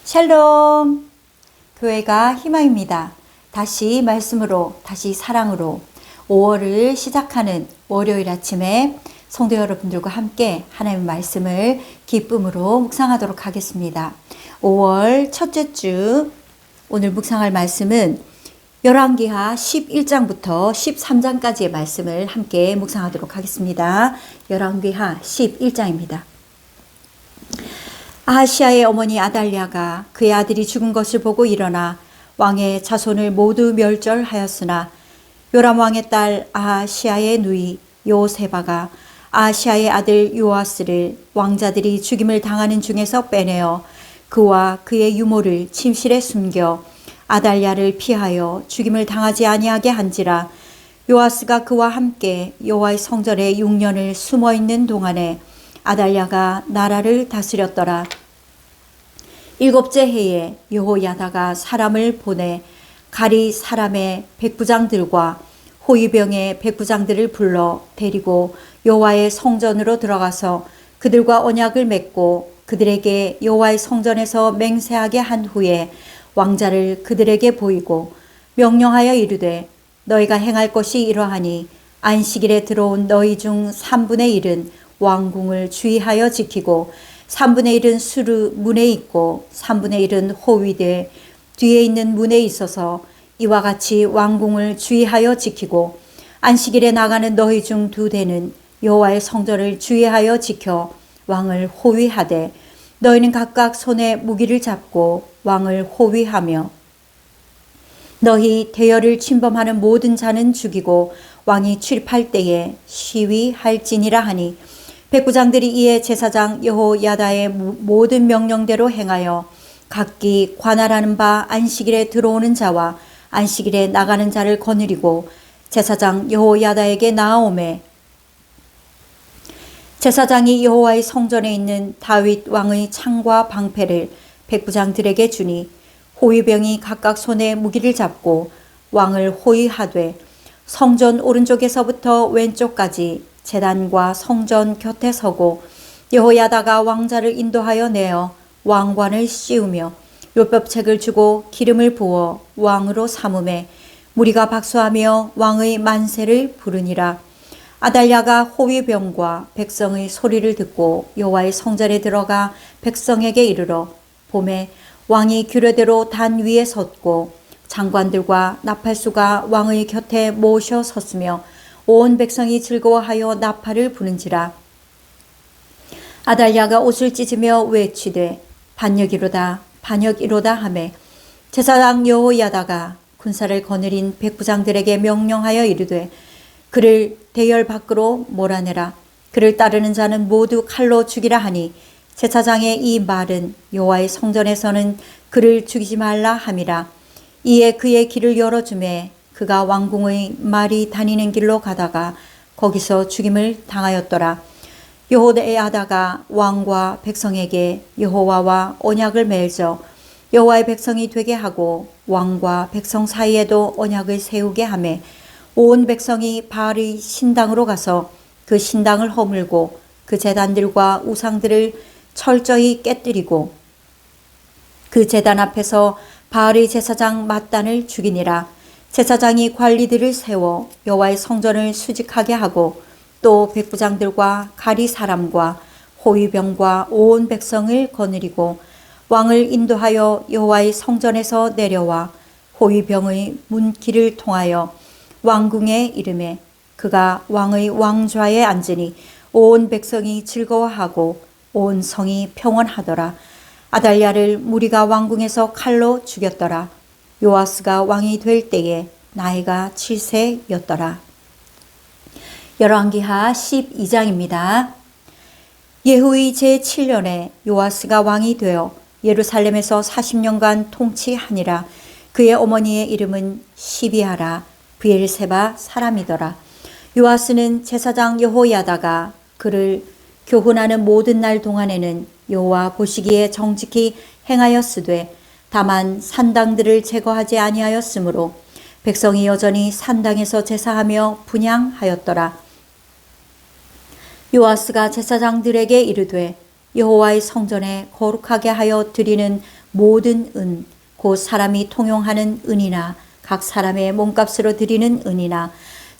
샬롬! 교회가 희망입니다. 다시 말씀으로, 다시 사랑으로 5월을 시작하는 월요일 아침에 성도 여러분들과 함께 하나님의 말씀을 기쁨으로 묵상하도록 하겠습니다. 5월 첫째 주 오늘 묵상할 말씀은 열왕기하 11장부터 13장까지의 말씀을 함께 묵상하도록 하겠습니다. 열왕기하 11장입니다. 아하시아의 어머니 아달랴가 그의 아들이 죽은 것을 보고 일어나 왕의 자손을 모두 멸절하였으나 요람 왕의 딸 아하시아의 누이 요세바가 아하시아의 아들 요아스를 왕자들이 죽임을 당하는 중에서 빼내어 그와 그의 유모를 침실에 숨겨 아달랴를 피하여 죽임을 당하지 아니하게 한지라. 요아스가 그와 함께 여호와의 성전에 6년을 숨어있는 동안에 아달랴가 나라를 다스렸더라. 7째 해에 여호야다가 사람을 보내 가리 사람의 백부장들과 호위병의 백부장들을 불러 데리고 여호와의 성전으로 들어가서 그들과 언약을 맺고 그들에게 여호와의 성전에서 맹세하게 한 후에 왕자를 그들에게 보이고 명령하여 이르되 너희가 행할 것이 이러하니 안식일에 들어온 너희 중 3분의 1은 왕궁을 주의하여 지키고 3분의 1은 수르 문에 있고 3분의 1은 호위대 뒤에 있는 문에 있어서 이와 같이 왕궁을 주의하여 지키고 안식일에 나가는 너희 중 2대는 여호와의 성전을 주의하여 지켜 왕을 호위하되 너희는 각각 손에 무기를 잡고 왕을 호위하며 너희 대열을 침범하는 모든 자는 죽이고 왕이 출입할 때에 시위할지니라 하니 백부장들이 이에 제사장 여호야다의 모든 명령대로 행하여 각기 관할하는 바 안식일에 들어오는 자와 안식일에 나가는 자를 거느리고 제사장 여호야다에게 나아오매 제사장이 여호와의 성전에 있는 다윗 왕의 창과 방패를 백부장들에게 주니 호위병이 각각 손에 무기를 잡고 왕을 호위하되 성전 오른쪽에서부터 왼쪽까지 제단과 성전 곁에 서고 여호야다가 왕자를 인도하여 내어 왕관을 씌우며 율법책을 주고 기름을 부어 왕으로 삼음에 무리가 박수하며 왕의 만세를 부르니라. 아달랴가 호위병과 백성의 소리를 듣고 여호와의 성전에 들어가 백성에게 이르러 봄에 왕이 규례대로 단 위에 섰고 장관들과 나팔수가 왕의 곁에 모셔 섰으며 온 백성이 즐거워하여 나팔을 부는지라. 아달랴가 옷을 찢으며 외치되 반역이로다 반역이로다 하매 제사장 여호야다가 군사를 거느린 백부장들에게 명령하여 이르되 그를 대열 밖으로 몰아내라. 그를 따르는 자는 모두 칼로 죽이라 하니 제사장의 이 말은 여호와의 성전에서는 그를 죽이지 말라 함이라. 이에 그의 길을 열어주매 그가 왕궁의 말이 다니는 길로 가다가 거기서 죽임을 당하였더라. 여호야다가 왕과 백성에게 여호와와 언약을 맺어 여호와의 백성이 되게 하고 왕과 백성 사이에도 언약을 세우게 하매 온 백성이 바알의 신당으로 가서 그 신당을 허물고 그 제단들과 우상들을 철저히 깨뜨리고 그 제단 앞에서 바알의 제사장 mat단을 죽이니라. 제사장이 관리들을 세워 여호와의 성전을 수직하게 하고 또 백부장들과 가리 사람과 호위병과 온 백성을 거느리고 왕을 인도하여 여호와의 성전에서 내려와 호위병의 문길을 통하여 왕궁에 이르매 그가 왕의 왕좌에 앉으니 온 백성이 즐거워하고 온 성이 평온하더라. 아달랴를 무리가 왕궁에서 칼로 죽였더라. 요아스가 왕이 될 때에 나이가 7세였더라. 열왕기하 12장입니다. 예후의 제7년에 요아스가 왕이 되어 예루살렘에서 40년간 통치하니라. 그의 어머니의 이름은 시비하라 브엘세바 사람이더라. 요아스는 제사장 여호야다가 그를 교훈하는 모든 날 동안에는 여호와 보시기에 정직히 행하였으되 다만 산당들을 제거하지 아니하였으므로 백성이 여전히 산당에서 제사하며 분향하였더라. 요아스가 제사장들에게 이르되 여호와의 성전에 거룩하게 하여 드리는 모든 은, 곧 사람이 통용하는 은이나 각 사람의 몸값으로 드리는 은이나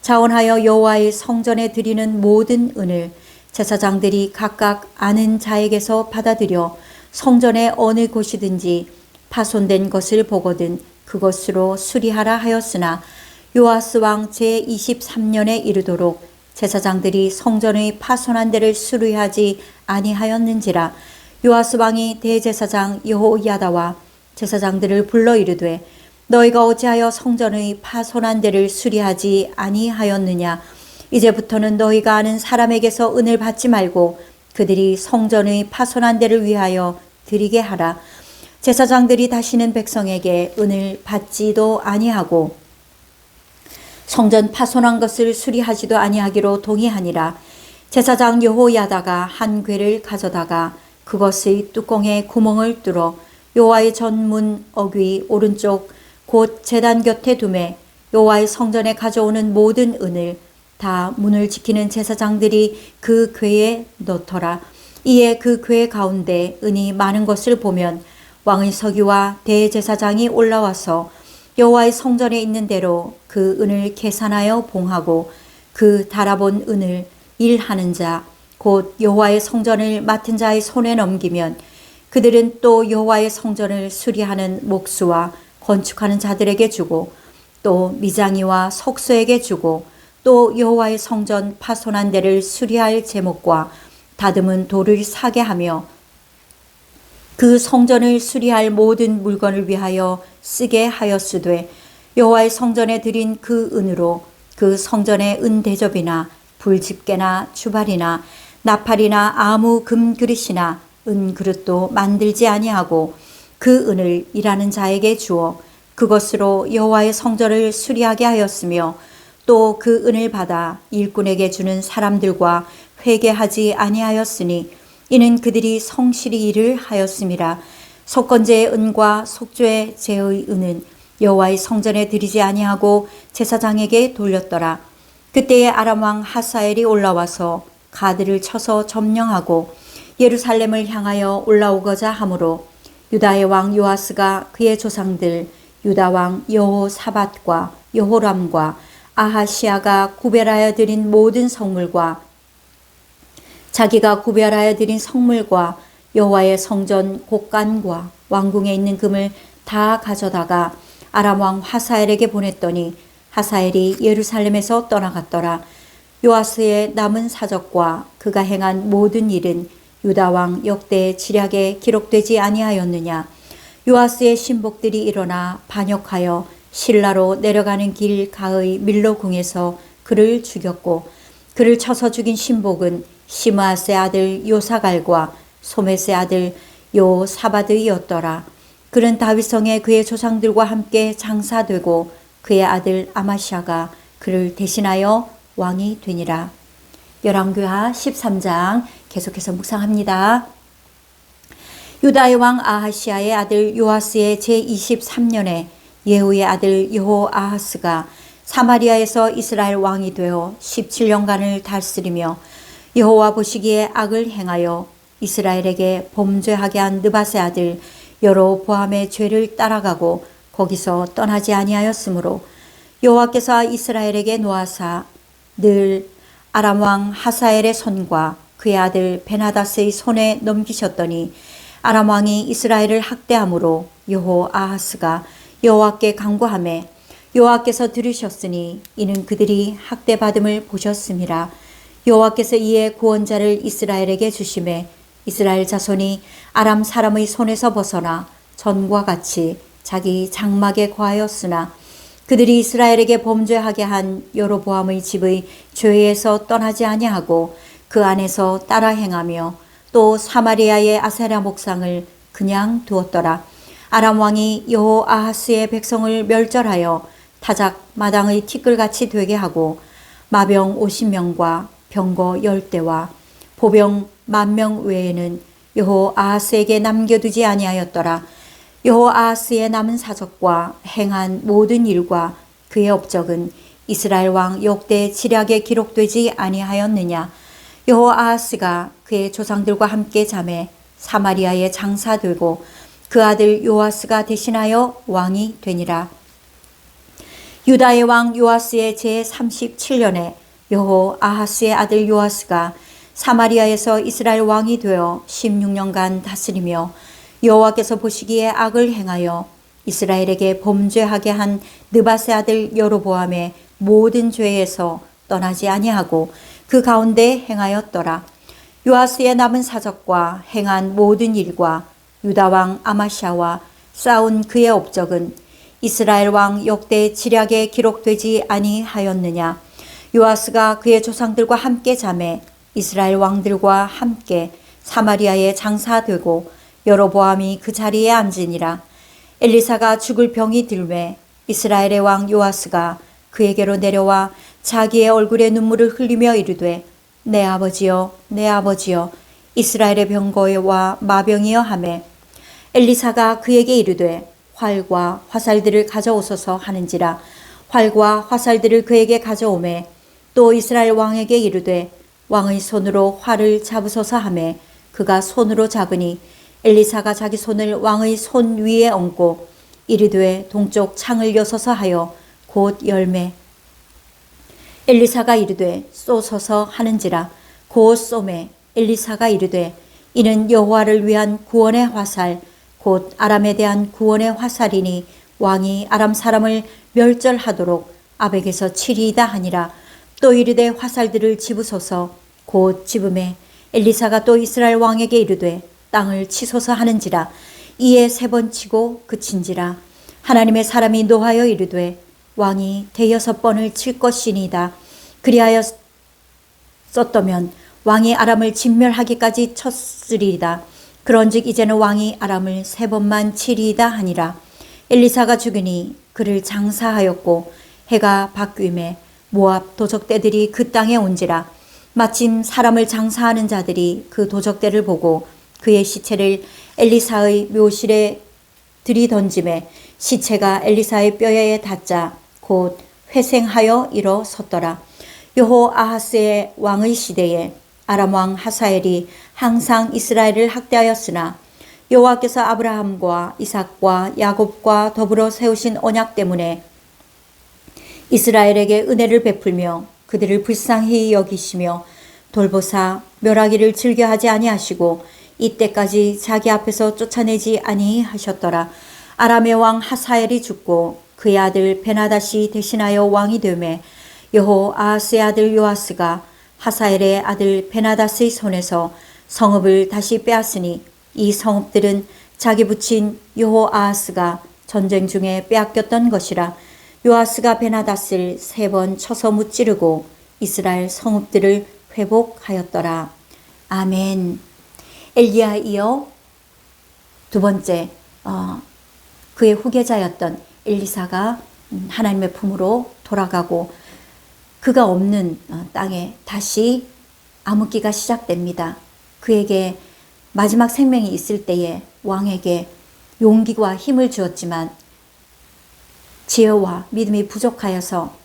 자원하여 여호와의 성전에 드리는 모든 은을 제사장들이 각각 아는 자에게서 받아들여 성전의 어느 곳이든지 파손된 것을 보거든 그것으로 수리하라 하였으나 요아스 왕 제23년에 이르도록 제사장들이 성전의 파손한 데를 수리하지 아니하였는지라. 요아스 왕이 대제사장 여호야다와 제사장들을 불러 이르되 너희가 어찌하여 성전의 파손한 데를 수리하지 아니하였느냐. 이제부터는 너희가 아는 사람에게서 은을 받지 말고 그들이 성전의 파손한 데를 위하여 드리게 하라. 제사장들이 다시는 백성에게 은을 받지도 아니하고 성전 파손한 것을 수리하지도 아니하기로 동의하니라. 제사장 여호야다가 한 궤를 가져다가 그것의 뚜껑에 구멍을 뚫어 여호와의 전문 어귀 오른쪽 곧 제단 곁에 두매 여호와의 성전에 가져오는 모든 은을 다 문을 지키는 제사장들이 그 궤에 넣더라. 이에 그 궤 가운데 은이 많은 것을 보면 왕의 서기와 대제사장이 올라와서 여호와의 성전에 있는 대로 그 은을 계산하여 봉하고 그 달아본 은을 일하는 자 곧 여호와의 성전을 맡은 자의 손에 넘기면 그들은 또 여호와의 성전을 수리하는 목수와 건축하는 자들에게 주고 또 미장이와 석수에게 주고 또 여호와의 성전 파손한 데를 수리할 제목과 다듬은 돌을 사게 하며 그 성전을 수리할 모든 물건을 위하여 쓰게 하였으되 여호와의 성전에 드린 그 은으로 그 성전의 은대접이나 불집게나 주발이나 나팔이나 아무 금그릇이나 은그릇도 만들지 아니하고 그 은을 일하는 자에게 주어 그것으로 여호와의 성전을 수리하게 하였으며 또 그 은을 받아 일꾼에게 주는 사람들과 회개하지 아니하였으니 이는 그들이 성실히 일을 하였음이라. 속건제의 은과 속죄 제의 은은 여호와의 성전에 드리지 아니하고 제사장에게 돌렸더라. 그때에 아람 왕 하사엘이 올라와서 가드를 쳐서 점령하고 예루살렘을 향하여 올라오고자 하므로 유다의 왕 요아스가 그의 조상들 유다 왕 여호사밧과 여호람과 아하시아가 구별하여 드린 모든 성물과 자기가 구별하여 드린 성물과 여호와의 성전 곡간과 왕궁에 있는 금을 다 가져다가 아람 왕 하사엘에게 보냈더니 하사엘이 예루살렘에서 떠나갔더라. 요아스의 남은 사적과 그가 행한 모든 일은 유다 왕 역대 지략에 기록되지 아니하였느냐. 요아스의 신복들이 일어나 반역하여 실라로 내려가는 길 가의 밀로궁에서 그를 죽였고 그를 쳐서 죽인 신복은 시므아스의 아들 요사갈과 소메스의 아들 요사바드이었더라. 그는 다윗성에 그의 조상들과 함께 장사되고 그의 아들 아마시아가 그를 대신하여 왕이 되니라. 열왕기하 13장 계속해서 묵상합니다. 유다의 왕 아하시아의 아들 요아스의 제23년에 예후의 아들 여호아하스가 사마리아에서 이스라엘 왕이 되어 17년간을 다스리며 여호와 보시기에 악을 행하여 이스라엘에게 범죄하게 한 느밧의 아들 여로보암의 죄를 따라가고 거기서 떠나지 아니하였으므로 여호와께서 이스라엘에게 노하사 늘 아람 왕 하사엘의 손과 그의 아들 베나다스의 손에 넘기셨더니 아람 왕이 이스라엘을 학대함으로 여호아하스가 여호와께 간구하매 여호와께서 들으셨으니 이는 그들이 학대받음을 보셨음이라. 여호와께서 이에 구원자를 이스라엘에게 주심에 이스라엘 자손이 아람 사람의 손에서 벗어나 전과 같이 자기 장막에 거하였으나 그들이 이스라엘에게 범죄하게 한 여로보암의 집의 죄에서 떠나지 아니하고 그 안에서 따라 행하며 또 사마리아의 아세라 목상을 그냥 두었더라. 아람 왕이 여호아하스의 백성을 멸절하여 타작 마당의 티끌같이 되게 하고 마병 50명과 병거 10대와 보병 10,000명 외에는 여호아하스에게 남겨두지 아니하였더라. 여호아하스의 남은 사적과 행한 모든 일과 그의 업적은 이스라엘 왕 역대 지략에 기록되지 아니하였느냐. 여호아하스가 그의 조상들과 함께 잠에 사마리아에 장사되고 그 아들 요아스가 대신하여 왕이 되니라. 유다의 왕 요아스의 제37년에 여호 아하스의 아들 요아스가 사마리아에서 이스라엘 왕이 되어 16년간 다스리며 여호와께서 보시기에 악을 행하여 이스라엘에게 범죄하게 한 느밧의 아들 여로보암의 모든 죄에서 떠나지 아니하고 그 가운데 행하였더라. 요아스의 남은 사적과 행한 모든 일과 유다 왕 아마샤와 싸운 그의 업적은 이스라엘 왕 역대 지략에 기록되지 아니하였느냐. 요아스가 그의 조상들과 함께 잠에 이스라엘 왕들과 함께 사마리아에 장사되고 여로보암이 그 자리에 앉으니라. 엘리사가 죽을 병이 들매 이스라엘의 왕 요아스가 그에게로 내려와 자기의 얼굴에 눈물을 흘리며 이르되 내 아버지여 내 아버지여 이스라엘의 병거와 마병이여 하매 엘리사가 그에게 이르되 활과 화살들을 가져오소서 하는지라. 활과 화살들을 그에게 가져오매 또 이스라엘 왕에게 이르되 왕의 손으로 활을 잡으소서 하매 그가 손으로 잡으니 엘리사가 자기 손을 왕의 손 위에 얹고 이르되 동쪽 창을 여소서 하여 곧 열매 엘리사가 이르되 쏘소서 하는지라. 곧 쏘매 엘리사가 이르되 이는 여호와를 위한 구원의 화살 곧 아람에 대한 구원의 화살이니 왕이 아람 사람을 멸절하도록 아벡에서 치리이다 하니라. 또 이르되 화살들을 집으소서. 곧 집음에 엘리사가 또 이스라엘 왕에게 이르되 땅을 치소서 하는지라. 이에 3번 치고 그친지라. 하나님의 사람이 노하여 이르되 왕이 6번을 칠 것이니이다. 그리하여 썼더면 왕이 아람을 진멸하기까지 쳤으리이다. 그런즉 이제는 왕이 아람을 3번만 치리이다 하니라. 엘리사가 죽으니 그를 장사하였고 해가 바뀌매 모압 도적대들이 그 땅에 온지라. 마침 사람을 장사하는 자들이 그 도적대를 보고 그의 시체를 엘리사의 묘실에 들이던짐에 시체가 엘리사의 뼈에 닿자 곧 회생하여 일어섰더라. 여호 아하스의 왕의 시대에 아람 왕 하사엘이 항상 이스라엘을 학대하였으나 여호와께서 아브라함과 이삭과 야곱과 더불어 세우신 언약 때문에 이스라엘에게 은혜를 베풀며 그들을 불쌍히 여기시며 돌보사 멸하기를 즐겨하지 아니하시고 이때까지 자기 앞에서 쫓아내지 아니하셨더라. 아람의 왕 하사엘이 죽고 그의 아들 베나닷이 대신하여 왕이 되매 여호 아하스의 아들 요아스가 하사엘의 아들 베나닷의 손에서 성읍을 다시 빼앗으니 이 성읍들은 자기 부친 여호 아하스가 전쟁 중에 빼앗겼던 것이라. 요아스가 베나닷을 3번 쳐서 무찌르고 이스라엘 성읍들을 회복하였더라. 아멘. 엘리야에 이어 두 번째 그의 후계자였던 엘리사가 하나님의 품으로 돌아가고 그가 없는 땅에 다시 암흑기가 시작됩니다. 그에게 마지막 생명이 있을 때에 왕에게 용기와 힘을 주었지만 지혜와 믿음이 부족하여서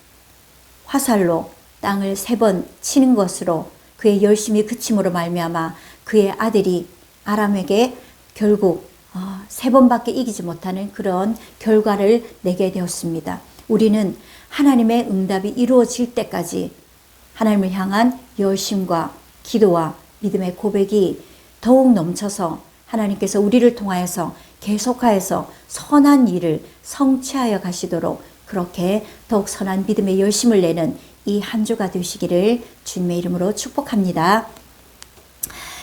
화살로 땅을 3번 치는 것으로 그의 열심이 그침으로 말미암아 그의 아들이 아람에게 결국 3번밖에 이기지 못하는 그런 결과를 내게 되었습니다. 우리는 하나님의 응답이 이루어질 때까지 하나님을 향한 열심과 기도와 믿음의 고백이 더욱 넘쳐서 하나님께서 우리를 통하여서 계속하여서 선한 일을 성취하여 가시도록 그렇게 더욱 선한 믿음의 열심을 내는 이 한 주가 되시기를 주님의 이름으로 축복합니다.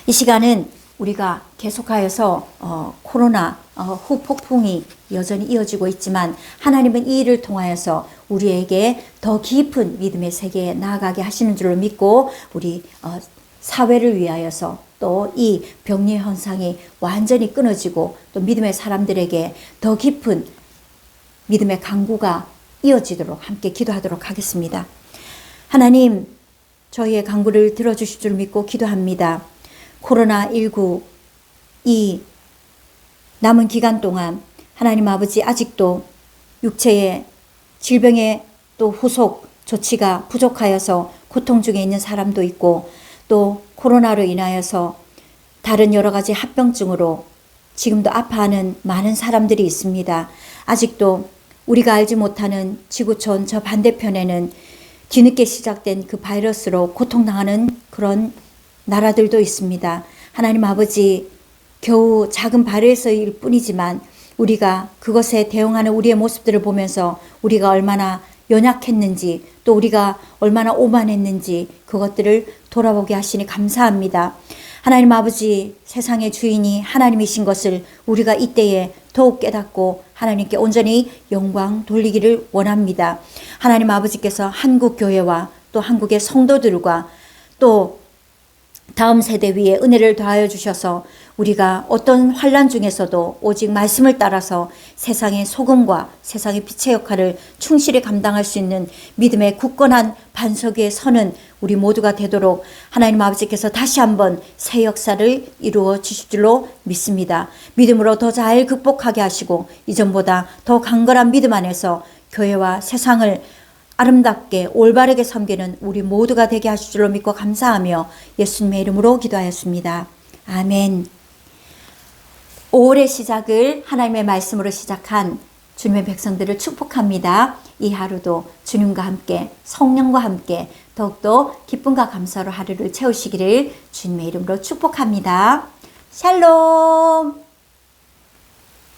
이 시간은 우리가 계속하여서 코로나 후폭풍이 여전히 이어지고 있지만 하나님은 이 일을 통하여서 우리에게 더 깊은 믿음의 세계에 나아가게 하시는 줄을 믿고 우리 사회를 위하여서 또 이 병리 현상이 완전히 끊어지고 또 믿음의 사람들에게 더 깊은 믿음의 강구가 이어지도록 함께 기도하도록 하겠습니다. 하나님, 저희의 간구를 들어주실 줄 믿고 기도합니다. 코로나19 이 남은 기간 동안 하나님 아버지 아직도 육체의 질병의 또 후속 조치가 부족하여서 고통 중에 있는 사람도 있고 또 코로나로 인하여서 다른 여러 가지 합병증으로 지금도 아파하는 많은 사람들이 있습니다. 아직도 우리가 알지 못하는 지구촌 저 반대편에는 뒤늦게 시작된 그 바이러스로 고통당하는 그런 나라들도 있습니다. 하나님 아버지, 겨우 작은 바이러스일 뿐이지만 우리가 그것에 대응하는 우리의 모습들을 보면서 우리가 얼마나 연약했는지, 또 우리가 얼마나 오만했는지 그것들을 돌아보게 하시니 감사합니다. 하나님 아버지, 세상의 주인이 하나님이신 것을 우리가 이때에 더욱 깨닫고 하나님께 온전히 영광 돌리기를 원합니다. 하나님 아버지께서 한국 교회와 또 한국의 성도들과 또 다음 세대 위에 은혜를 더하여 주셔서 우리가 어떤 환난 중에서도 오직 말씀을 따라서 세상의 소금과 세상의 빛의 역할을 충실히 감당할 수 있는 믿음의 굳건한 반석 위에 서는 우리 모두가 되도록 하나님 아버지께서 다시 한번 새 역사를 이루어 주실 줄로 믿습니다. 믿음으로 더 잘 극복하게 하시고 이전보다 더 강건한 믿음 안에서 교회와 세상을 아름답게 올바르게 섬기는 우리 모두가 되게 하실 줄로 믿고 감사하며 예수님의 이름으로 기도하였습니다. 아멘. 5월의 시작을 하나님의 말씀으로 시작한 주님의 백성들을 축복합니다. 이 하루도 주님과 함께 성령과 함께 더욱더 기쁨과 감사로 하루를 채우시기를 주님의 이름으로 축복합니다. 샬롬.